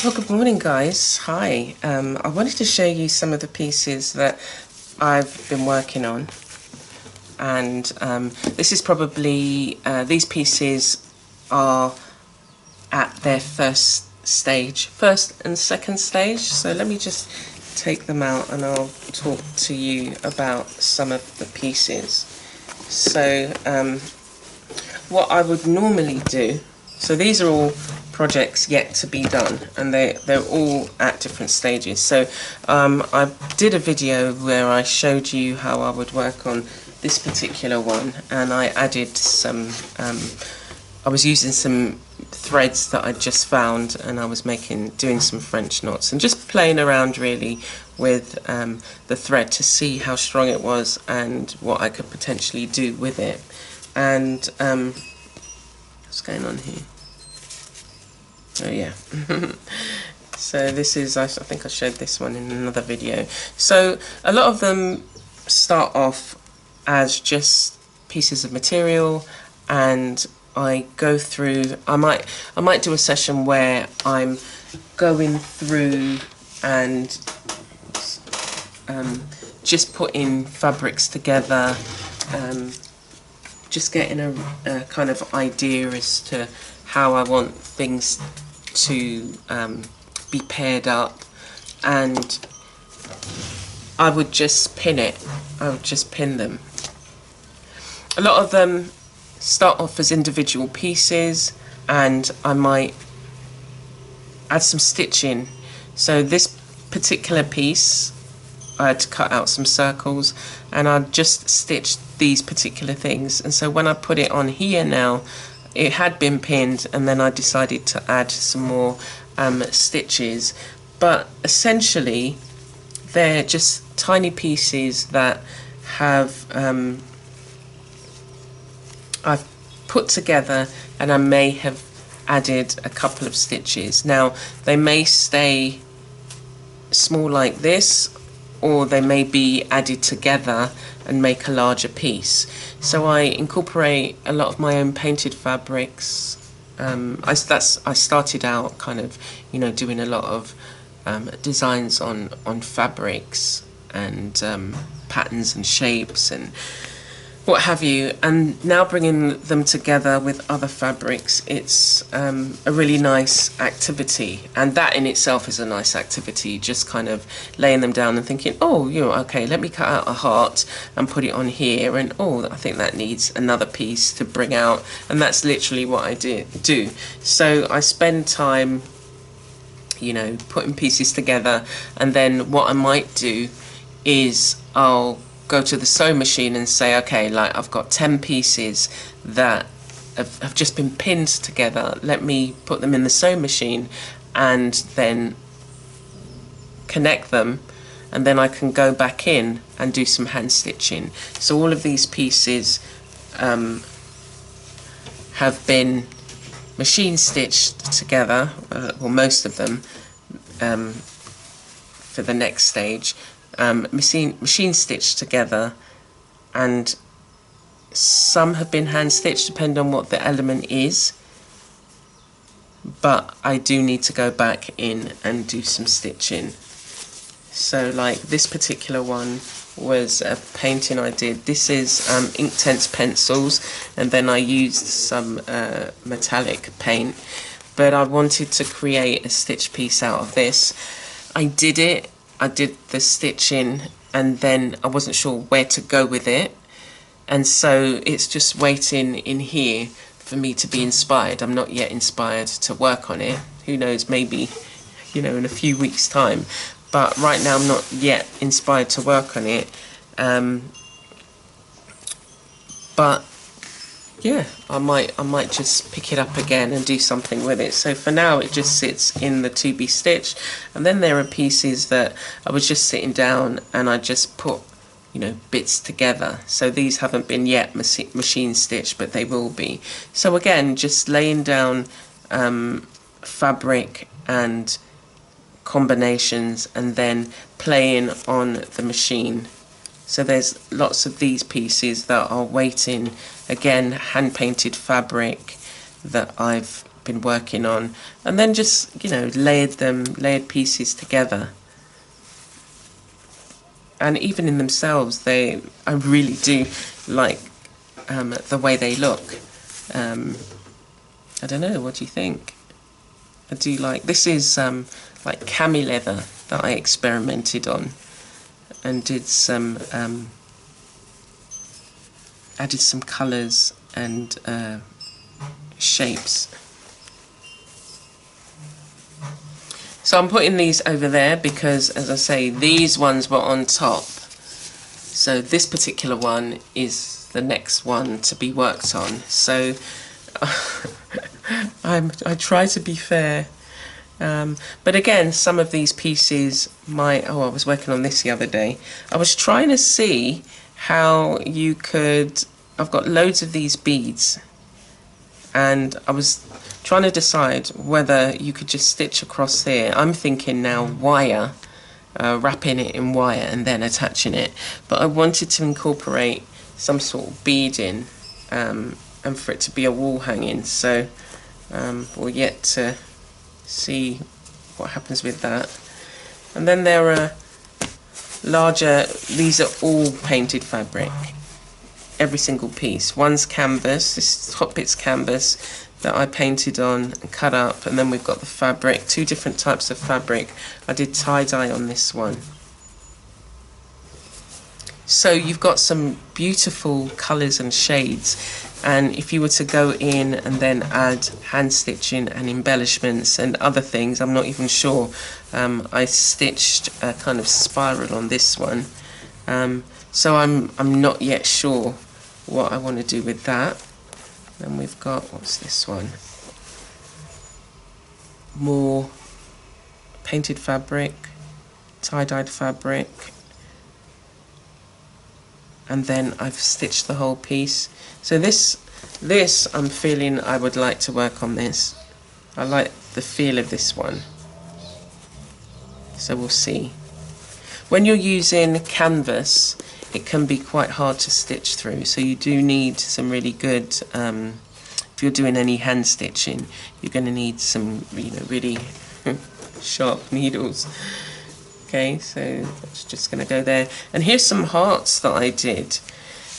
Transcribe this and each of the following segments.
Well, good morning, guys. Hi. I wanted to show you some of the pieces that I've been working on, and this is probably these pieces are at their first and second stage. So let me just take them out and I'll talk to you about some of the pieces. So what I would normally do, so these are all projects yet to be done, and they're all at different stages. So I did a video where I showed you how I would work on this particular one, and I added some I was using some threads that I just found, and I was doing some French knots and just playing around really with the thread to see how strong it was and what I could potentially do with it. And what's going on here? Oh yeah. So this is, I think I showed this one in another video. So a lot of them start off as just pieces of material, and I go through, I might do a session where I'm going through and just putting fabrics together, just getting a kind of idea as to how I want things to be paired up, and I would just pin it. I would just pin them. A lot of them start off as individual pieces, and I might add some stitching. So this particular piece, I had to cut out some circles, and I just stitched these particular things. And so when I put it on here now, it had been pinned, and then I decided to add some more stitches. But essentially they're just tiny pieces that have I've put together, and I may have added a couple of stitches. Now they may stay small like this, or they may be added together and make a larger piece. So I incorporate a lot of my own painted fabrics. I started out kind of, doing a lot of designs on fabrics and patterns and shapes and what have you, and now bringing them together with other fabrics, it's a really nice activity, and that in itself is a nice activity, just kind of laying them down and thinking, oh, okay, let me cut out a heart and put it on here, and oh, I think that needs another piece to bring out, and that's literally what I do. So I spend time, putting pieces together, and then what I might do is I'll go to the sewing machine and say, okay, like I've got 10 pieces that have just been pinned together, let me put them in the sewing machine and then connect them, and then I can go back in and do some hand stitching. So all of these pieces have been machine stitched together, well, most of them, for the next stage. Machine stitched together, and some have been hand stitched depending on what the element is, but I do need to go back in and do some stitching. So like this particular one was a painting I did. This is Inktense pencils, and then I used some metallic paint, but I wanted to create a stitch piece out of this. I did the stitching, and then I wasn't sure where to go with it, and so it's just waiting in here for me to be inspired. I'm not yet inspired to work on it. Who knows, maybe in a few weeks time, but right now I'm not yet inspired to work on it. But yeah, I might just pick it up again and do something with it. So for now it just sits in the to be stitched, and then there are pieces that I was just sitting down and I just put bits together. So these haven't been yet machine stitched, but they will be. So again, just laying down fabric and combinations and then playing on the machine. So there's lots of these pieces that are waiting, again hand painted fabric that I've been working on, and then just, you know, layered pieces together. And even in themselves, I really do like the way they look. I don't know, what do you think? I do like, this is like cami leather that I experimented on and did some, added some colours and shapes. So I'm putting these over there because, as I say, these ones were on top. So this particular one is the next one to be worked on. So I try to be fair. But again, some of these pieces I was working on this the other day. I was trying to see how you could, I've got loads of these beads, and I was trying to decide whether you could just stitch across here. I'm thinking now wire, wrapping it in wire and then attaching it. But I wanted to incorporate some sort of beading and for it to be a wall hanging. So we're yet to see what happens with that. And then there are larger, these are all painted fabric, every single piece. One's canvas, this top bit's canvas that I painted on and cut up, and then we've got the fabric, two different types of fabric. I did tie-dye on this one. So you've got some beautiful colours and shades, and if you were to go in and then add hand stitching and embellishments and other things, I'm not even sure. I stitched a kind of spiral on this one, so I'm not yet sure what I want to do with that. Then we've got, what's this one? More painted fabric, tie-dyed fabric, and then I've stitched the whole piece. So this I'm feeling I would like to work on this. I like the feel of this one. So we'll see. When you're using canvas, it can be quite hard to stitch through, so you do need some really good, if you're doing any hand stitching, you're going to need some, you know, really sharp needles. Okay, so that's just going to go there. And here's some hearts that I did.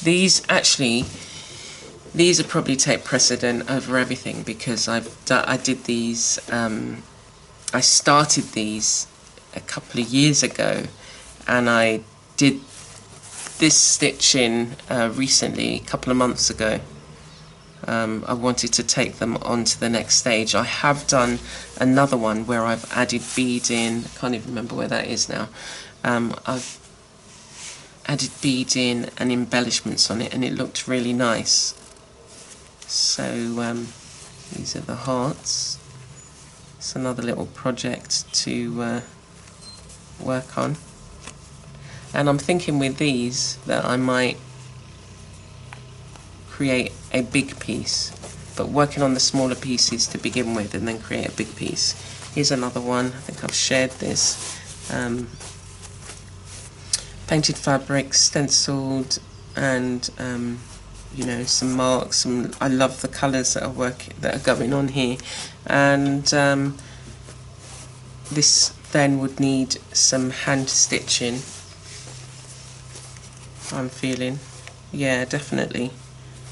These will probably take precedent over everything because I did these, I started these a couple of years ago, and I did this stitching recently, a couple of months ago. I wanted to take them on to the next stage. I have done another one where I've added beading. I can't even remember where that is now. I've added beading and embellishments on it, and it looked really nice. So these are the hearts. It's another little project to work on. And I'm thinking with these that I might create a big piece, but working on the smaller pieces to begin with and then create a big piece. Here's another one, I think I've shared this. Painted fabric, stenciled, and you know, some marks. I love the colours that are going on here. And this then would need some hand stitching, I'm feeling. Yeah, definitely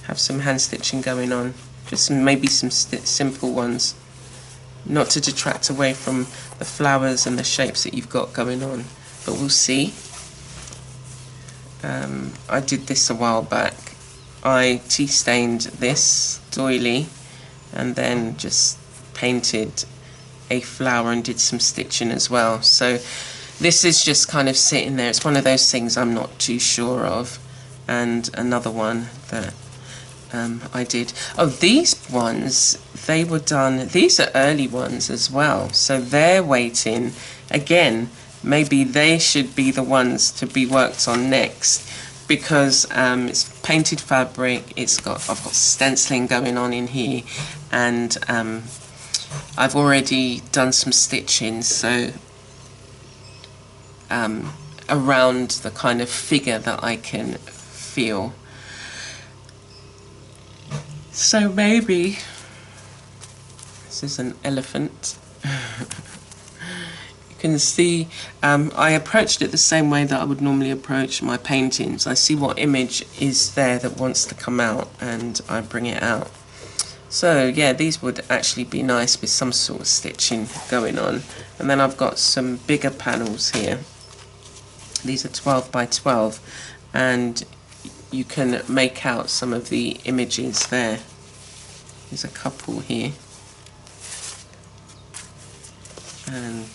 have some hand stitching going on. Just maybe some simple ones, not to detract away from the flowers and the shapes that you've got going on, but we'll see. I did this a while back. I tea stained this doily and then just painted a flower and did some stitching as well. So this is just kind of sitting there. It's one of those things I'm not too sure of. And another one that I did. Oh, these ones, they were done, these are early ones as well. So they're waiting. Again, maybe they should be the ones to be worked on next, because it's painted fabric. I've got stenciling going on in here, and I've already done some stitching, so around the kind of figure that I can feel. So maybe This is an elephant. You can see I approached it the same way that I would normally approach my paintings. I see what image is there that wants to come out and I bring it out. So yeah, these would actually be nice with some sort of stitching going on. And then I've got some bigger panels here. These are 12 by 12 and you can make out some of the images there. There's a couple here. And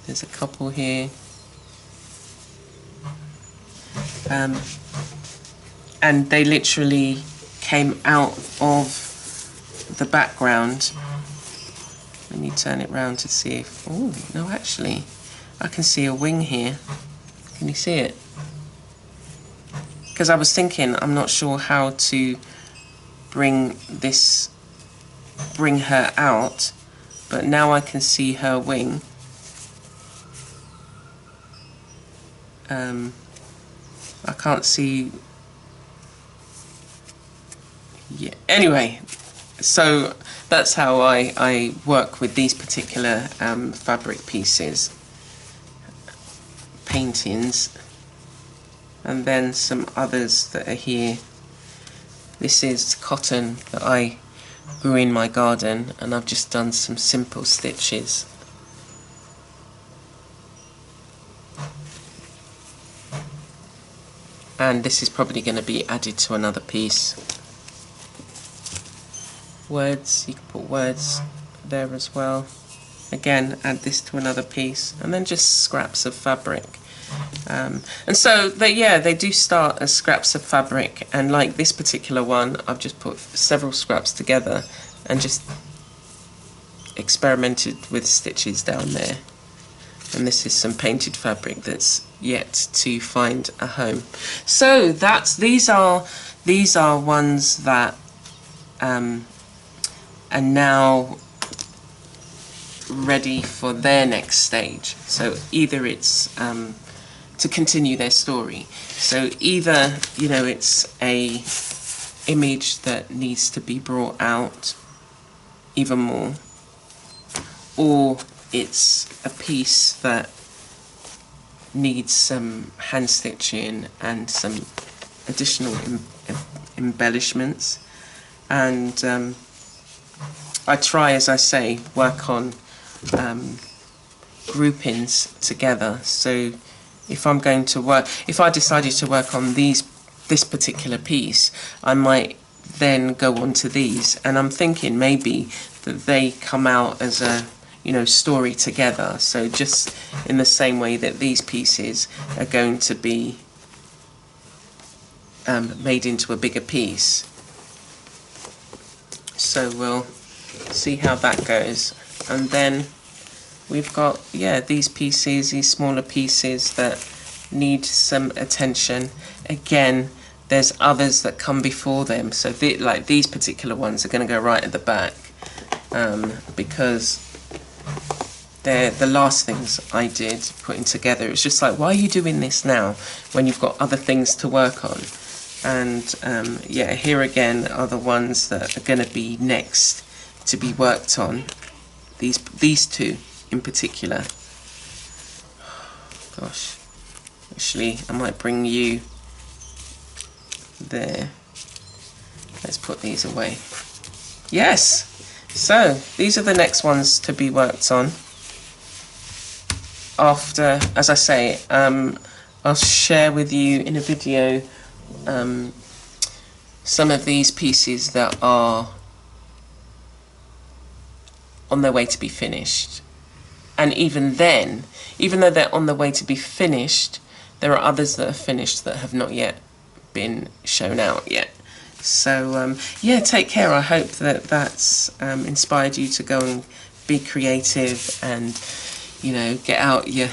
there's a couple here. And they literally came out of the background. Let me turn it round to see if... Oh, no, actually, I can see a wing here. Can you see it? Because I was thinking, I'm not sure how to bring her out, but now I can see her wing. I can't see. Yeah. Anyway, so that's how I work with these particular fabric pieces, paintings, and then some others that are here. This is cotton that I grew in my garden, and I've just done some simple stitches. And this is probably going to be added to another piece. Words, you can put words there as well. Again, add this to another piece, and then just scraps of fabric. And so they do start as scraps of fabric, and like this particular one, I've just put several scraps together and just experimented with stitches down there. And this is some painted fabric that's yet to find a home. So these are ones that are now ready for their next stage. So either it's to continue their story. So either, you know, it's a image that needs to be brought out even more, or it's a piece that needs some hand stitching and some additional embellishments. And I try, as I say, work on groupings together. So if I'm going to work, if I decided to work on this particular piece, I might then go on to these, and I'm thinking maybe that they come out as a, you know, story together. So just in the same way that these pieces are going to be made into a bigger piece. So we'll see how that goes. And then we've got, yeah, these pieces, these smaller pieces that need some attention. Again, there's others that come before them. So like these particular ones are going to go right at the back, because they're the last things I did putting together. It's just like, why are you doing this now when you've got other things to work on? And yeah, here again are the ones that are going to be next to be worked on. These two in particular. Gosh, actually, I might bring you there. Let's put these away. Yes. So these are the next ones to be worked on. After, as I say, I'll share with you in a video some of these pieces that are on their way to be finished. And even then, even though they're on the way to be finished, there are others that are finished that have not yet been shown out yet. So yeah, take care. I hope that that's inspired you to go and be creative and, you know, get out your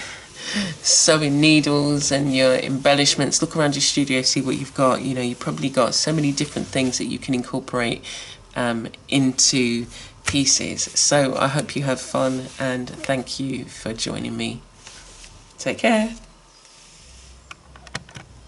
sewing needles and your embellishments. Look around your studio, see what you've got. You know, you've probably got so many different things that you can incorporate into pieces. So I hope you have fun, and thank you for joining me. Take care.